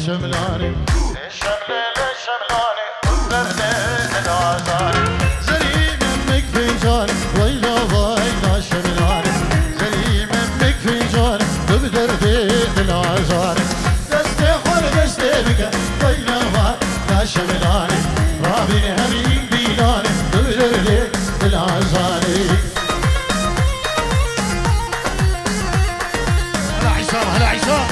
شملاني شملاني ودرد العزاني زريم امك فنجان ويلا ويلا شملاني زريم امك فنجان بدرد العزاني دستي خور دستي بك ويلا ويلا شملاني رابي همين بيلاني بدرد العزاني هلا عصام هلا عصام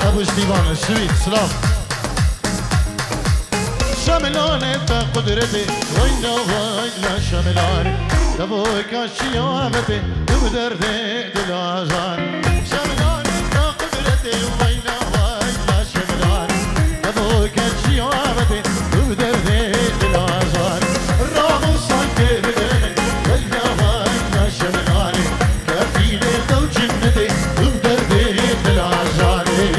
ابو شتيبان السويد سلام شملاني بقدرتي ويلا ويلا شملاني تبوك الشيابتي بدردي العزاني شملاني بقدرتي ويلا ويلا شملاني تبوك الشيابتي بدردي العزاني الرغم صنكي بدرني ويلا ويلا شملاني كفيلي تو جنتي بدردي العزاني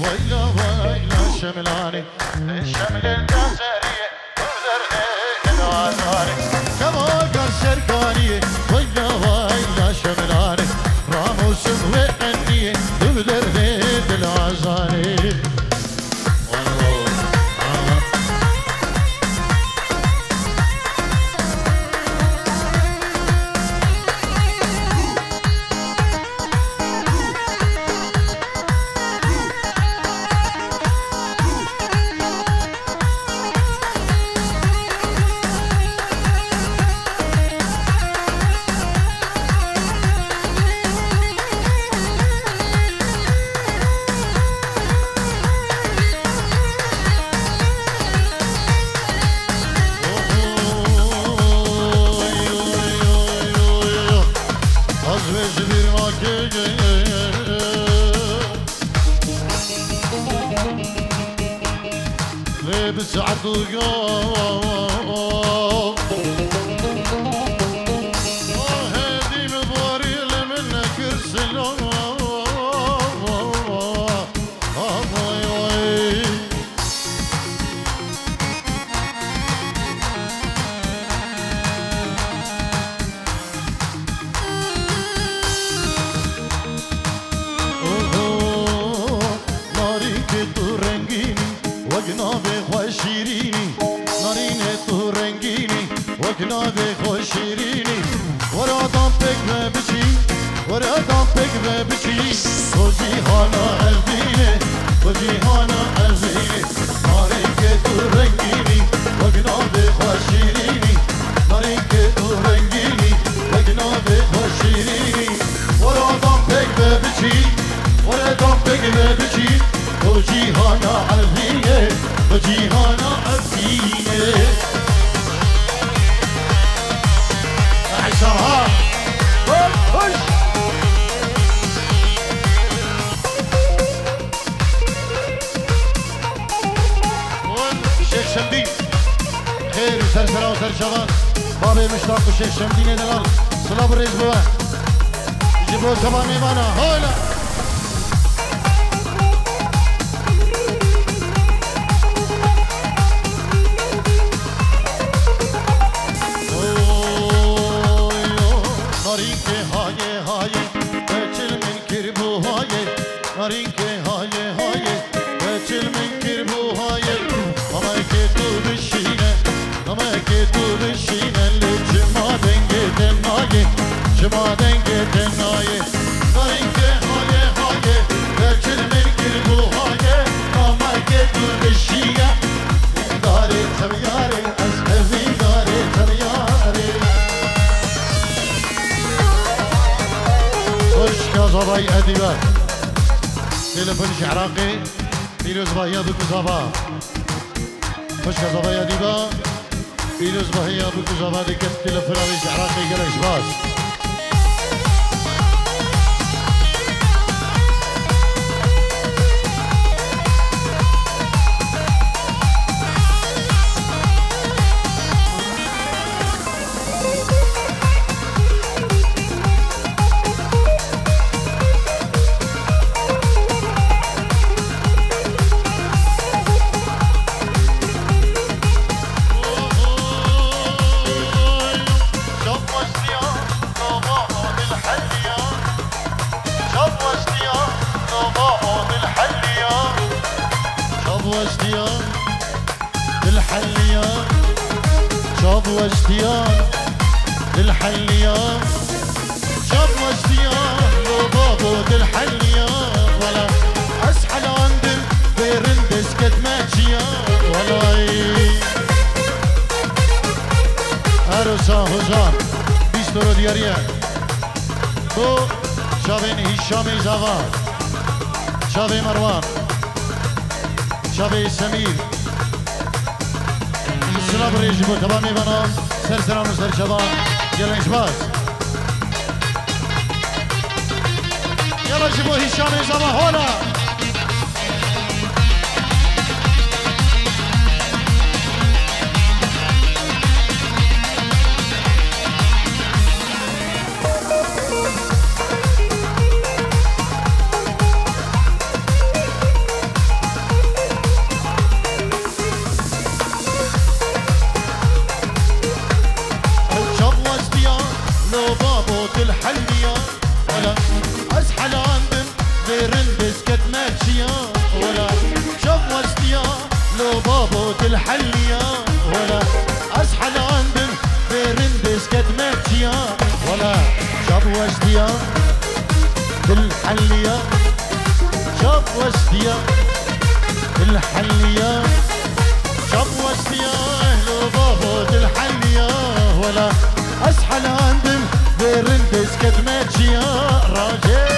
ويلا ويلا شملاني الشمل الجزائرية وزرقاء العزاني كموك الشركانية ويلا ويلا شملاني راموس وقنية وزرقاء العزاني لبس عطوقات هادي مبوريل منك كرسلون وجنابي خوشيريني ناريني تورنجيني وجنابي خوشيريني ورا دمبك ببشي ورا دمبك ببشي وجيهانا قلبيني وجيهانا قلبيني ناريني تورنجيني وجنابي خوشيريني ناريني تورنجيني وجنابي خوشيريني ورا دمبك ببشي ورا دمبك ببشي وجيهانا عزينة وجيهانا عزينة عشرها خش الشيخ شمدين خير وسرسرة وسرشغان بابي مشتاق الشيخ شمدين دلال صلاب الرئيس بوا جيبوا كمان ايمانا هولا نارينكي هاي هاي بچل من كربو هاي نارينكي هاي هاي بچل من كربو هاي اما كتو بشينه اما كتو بشينه لجما دنگه دناي جما دنگه دناي نارينكي هاي هاي بچل من كربو هاي اما كتو بشينه داري تبياري از هزي داري هلا تلفونش عراقي بيروز باهيا بكو زابا خوش كزابا يا ديبا بيروز باهيا بكو زابا دي كت تلفون عراقي قلش باس شاب واشتياق للحليان شاب واشتياق لو بابو للحليان ولا اسحل عندن بيرندس كد ماشيا ولا ارسا هزان بيسترو دياريا بو شابين هشام زوان شابي مروان شابي سمير السلام ريجبو تمامي بنام سر سلام وسر شباب يلا إشباز يلا جيبو هشام زما هولا الحلية ولا أسحل عندن بيرندس كد ماشية ولا شوف وستيا لو بابو الحلية ولا أسحل عندن بيرندس كد ماشية ولا شوف وستيا الحلية شوف وستيا الحلية شوف وستيا لو بابو الحلية ولا أسحل عندن بيرندس كد ماشي يا راجل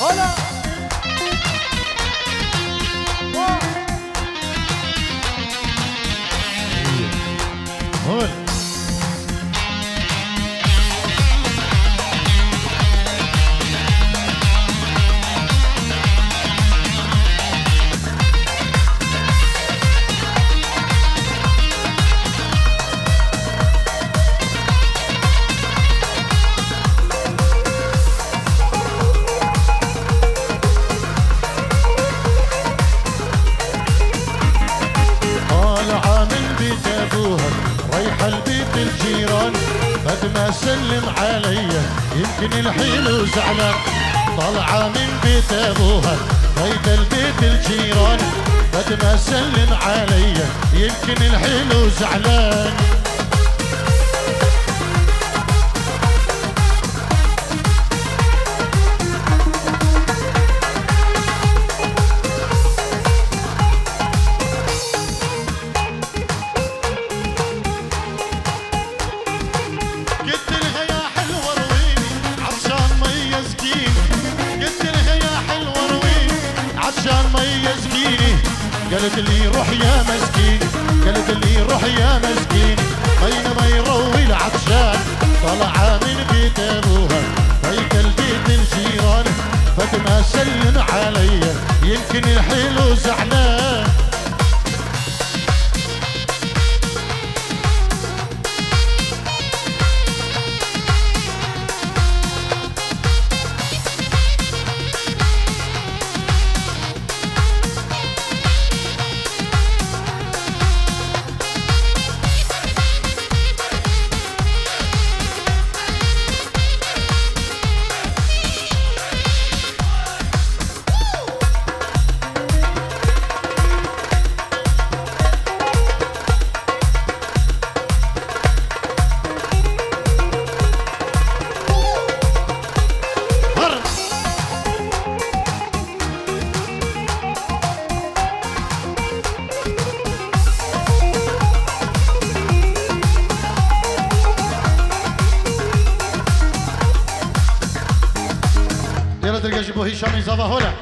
هلا هول رايحة البيت الجيران بد ما سلم عليا يمكن الحلو زعلان طالعة من بيت ابوها رايحة البيت الجيران بد ما سلم عليا يمكن الحلو زعلان قالت لي روح يا مسكين قالت لي روح يا مسكين بينما يروي العطشان طلع من بيت ابوها هيك البيت الجيران فاطمة سلم عليا يمكن الحلو زعلان درجة بو هشام زافا هولا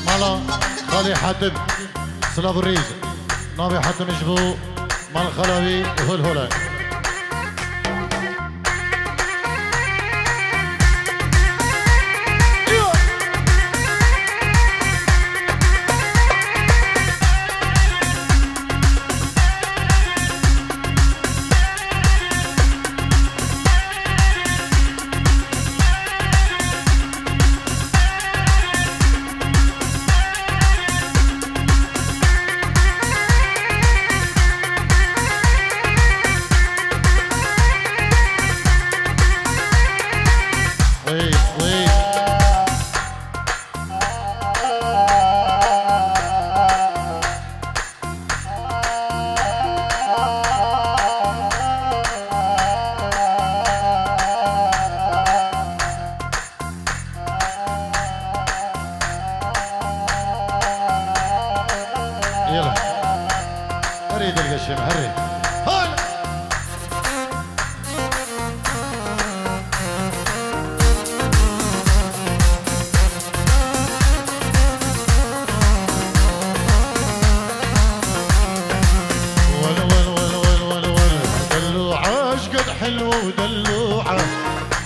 مالا خالي حاتم سلاف الريز نابي حاتم جبو مال خلاوي وهول هولا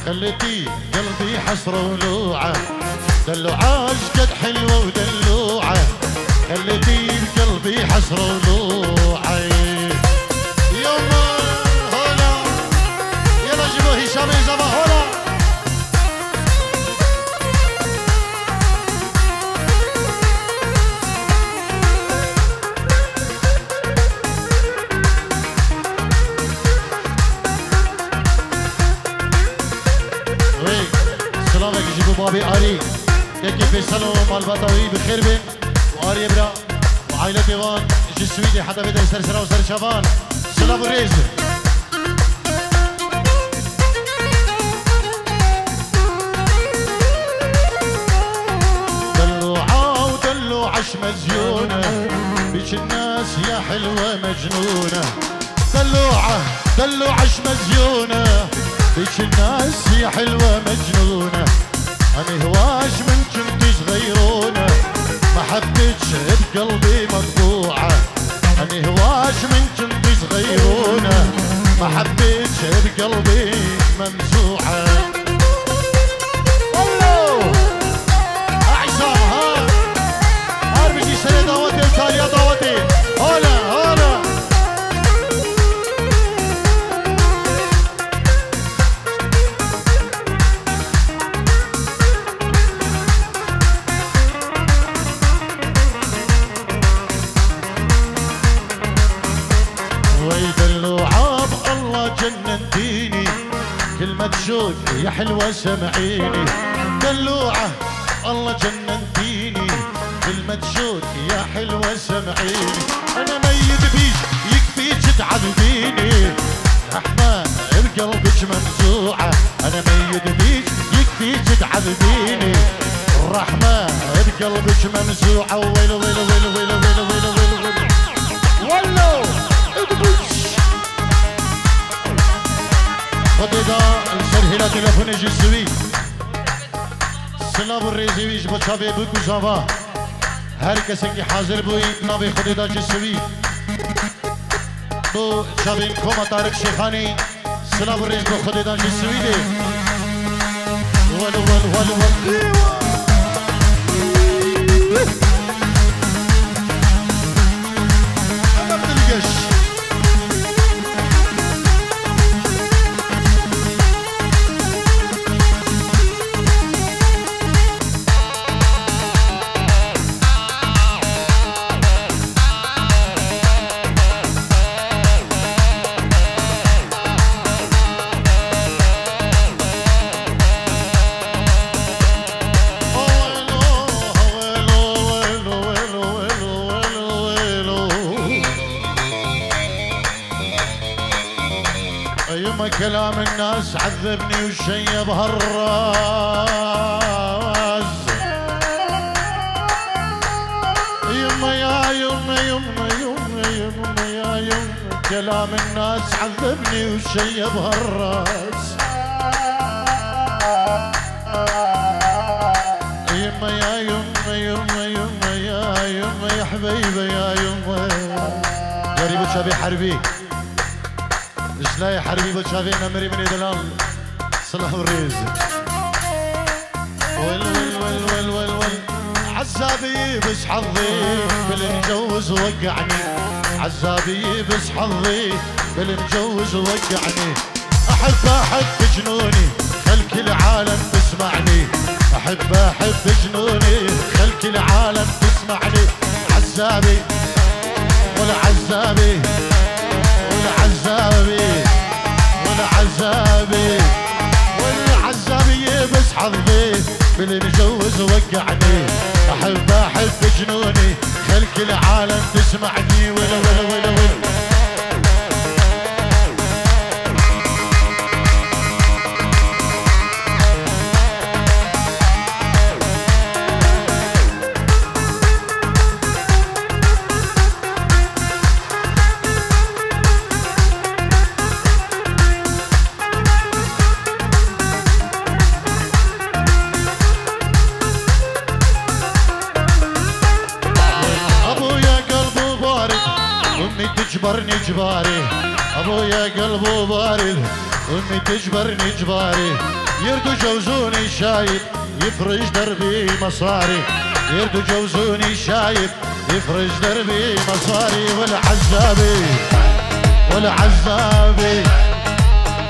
خليتي قلبي حسرة ولوعة دلوعة قد حلوة ودلوعة خليتي قلبي حسرة ولوعة يما هلا يلا جيبوا هشام زافا هلا بابي آري يكي فيصل ومال بطوي بخير بن وآري برا وعائلة ديوان جسويدي حتى بدأ سرسرة وسرشافان سلام الريز دلوعة ودلوعش مزيونة بيش الناس يا حلوة مجنونة دلوعة دلوعش مزيونة بيش الناس يا حلوة مجنونة أنا هواش من كنت صغيرونة ما حبيتش بقلبي مطبوعة أنا هواش من كنت صغيرونة ما حبيتش بقلبي ممسوعة والله أعصام ها أربجي سنة دعوتي وتالية دعوتي هلا هلا بالمتشوق يا حلوة سمعيني دلوعة الله جننتيني بالمتشوق يا حلوة سمعيني أنا ميت بيك يكفيك تعذبيني رحمة بقلبك منزوعة أنا ميت بيك يكفيك تعذبيني الرحمة بقلبك منزوعة ويل ويل ويل ويل ويل ويل ويل ويل ولو ادبش خديدا السرهلة تلفون جسوي سلام الريزي ويش بچابي بكو زاوا هر کسی حاضر بوی ناوی خدیدا جسوی تو شابین کوما طارق شیخانی سلام الريز بو خديدا جسوي دي ول ول ول ول أنا بتلقش كلام الناس عذبني وشيب هالراس يما يا يما يما يما يما يا يما كلام الناس عذبني وشيب هالراس يما يا يما يما يما يا يما يا حبيبي يا يما قريب شبي حربي لا يا حربي بتشافين امري من دلال صلاح الريز ول ول ول ول ول ول عزابي بس حظي بالمجوز وقعني عزابي بس حظي بالمجوز وقعني احب احب جنوني خل كل عالم تسمعني احب احب جنوني خل كل عالم تسمعني عزابي ولا عزابي والعزابي والعزابي والعزابي بس حظي بالمجوز وقعني احب احب جنوني خل كل عالم تسمعني ولا ولا ولا ولا تجبرني جباري ابويا قلبه بارد امي تجبرني جباري يردو جوزوني شايب يفرج دربي مصاري يردو جوزوني شايب يفرج دربي مصاري والعزابي والعزابي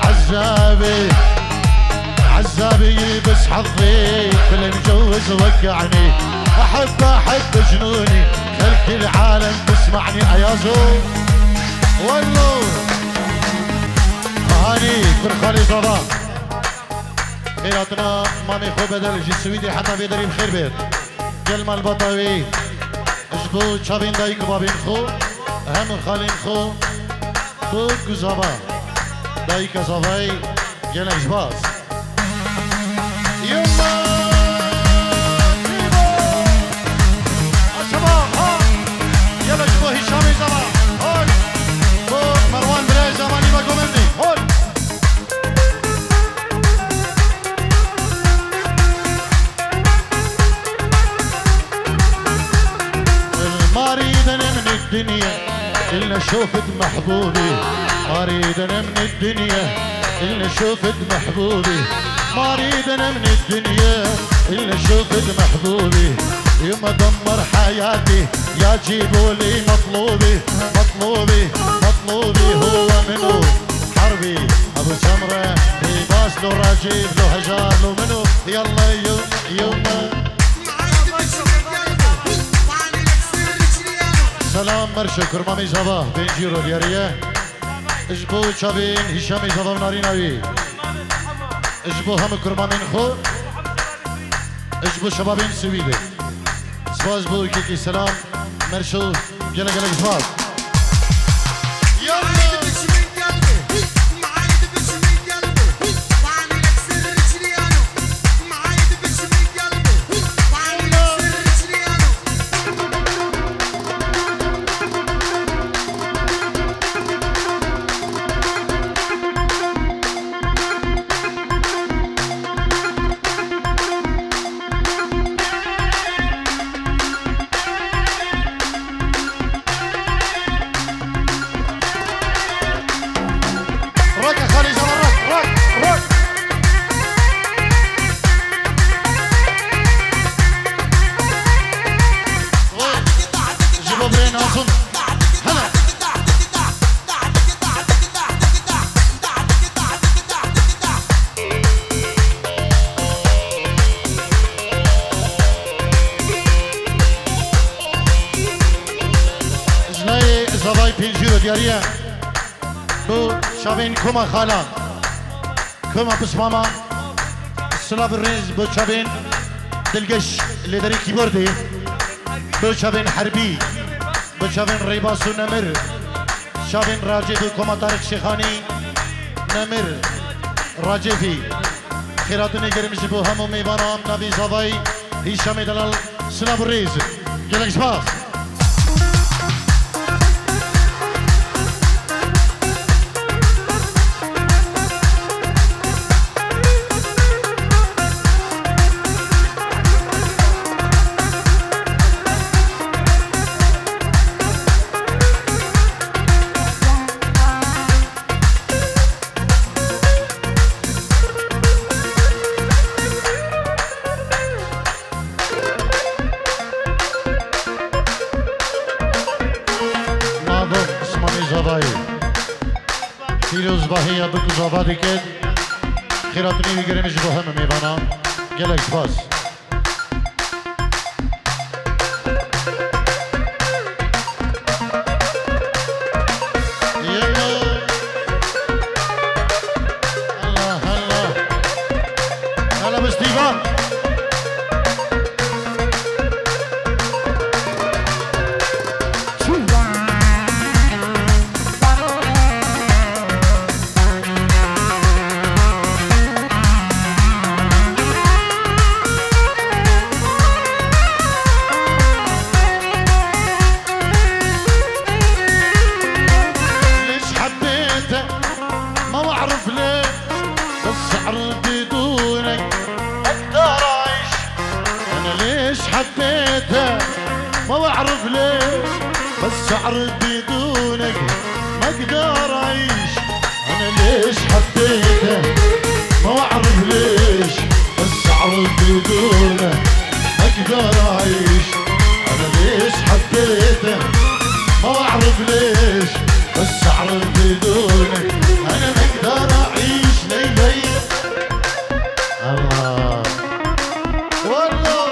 عزابي عزابي بس حظي بالمجوز وقعني احب احب جنوني خلك العالم تسمعني ايازو والله هاني برخالي صباح خيراتنا مامي خو بدل جسويدي حتى بيدري بخير بيت كلمة البطوي اجبو تشابين دايك بابين خو هم خالين خو بوكو صباح دايك صباي جل اجباس يما يلا جبو هشامي صباح هون بو مروان براي زماني باكو مني هون ما اريد انا من الدنيا الا شوفت محبوبي ما اريد انا من الدنيا الا شوفت محبوبي ما اريد انا من الدنيا الا شوفت محبوبي يما دمر حياتي يا جيبوا لي مطلوبي مطلوبي مطلوبي هو منو حربي ابو سمره لباس له راجيب له هجار له منو يلا يما سلام مرشكر مامي صباح بين جيرو الياريه اجبو شابين هشامي صباح ناريناوي اجبو هم كرمانين خو اجبو شبابين سويدي سواز بو كيكي سلام مرشو جلا جلا سواز دیاریه بو شابین کما خالان کما بسماما سلاب الرز بو شابین دلگش اللي داري كيبوردي بو شابين حربي بو شابين ريباسو نمر شابين راجد كما طارق شيخاني نمر راجفي خيراتوني گرمش بو همو ميوانام نبي زاوي هشام دلال سلاب الرز گلک سپاس باهی بکو زابادی کد خیراتونی میگیرمش با همه میوانم گلک سپاس الله الله هلا بستيفان ما بعرف ليش بس أعرف بدونك ما أقدر أعيش أنا ليش حبيته ما بعرف ليش بس أعرف بدونك ما أقدر أعيش أنا ليش حبيته ما بعرف ليش بس أعرف بدونك أنا ما أقدر أعيش ليلي الله والله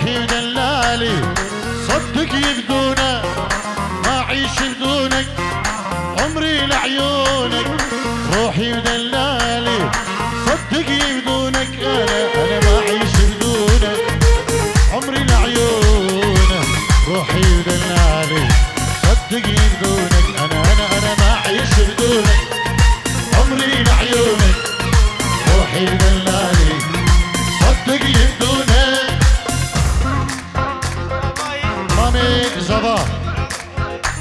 روحي ودلالي صدق يبدونك ما أعيش بدونك عمري لعيونك روحي ودلالي صدق يبدونك أنا ما أعيش بدونك عمري لعيونك روحي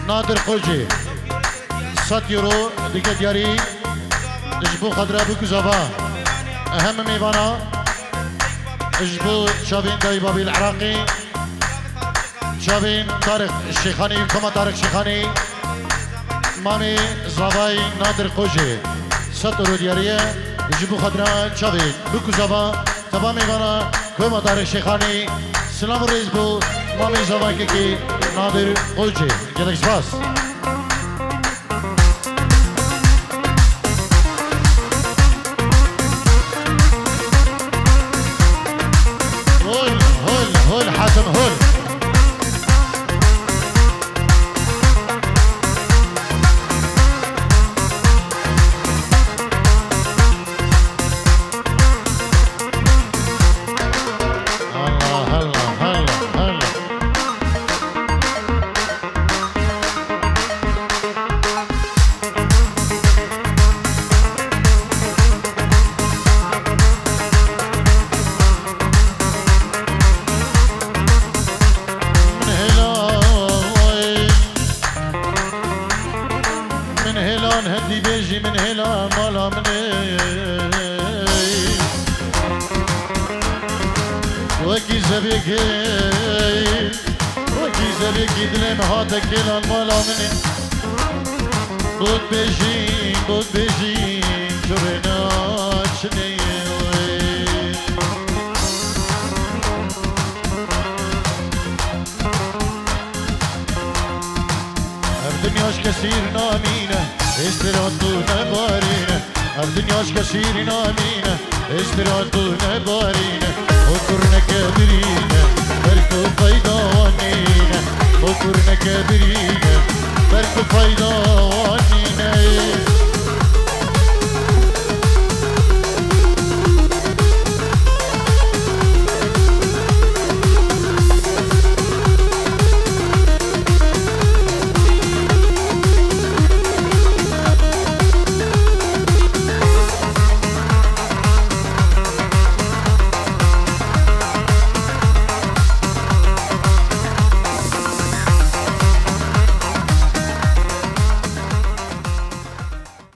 نادر خوجی 100 یورو دیگه دیاری اجبو خضره بو کزابا اهم میوانا اجبو شابين داي بابي العراقي شابين طارق الشيخاني كما طارق الشيخاني مامي زاباي نادر خوجي سطر دياريه يجيبوا خضراء شابين بكو زابا تبا ميوانا كما طارق الشيخاني سلام الرئيس بو مامي زاباي كيكي نادر خوجي جلك سباس حاتم هول الله الله الله الله هدي بيجي من هلا مالا مني وكي زبيكي دلم هاتك كلا مالا مني بود بيجي شرنا شني الدنياش كثير نامينه استراتونه بارینه الدنیاش کثیر نامینه استراتونه بارینه و کرنه کدرینه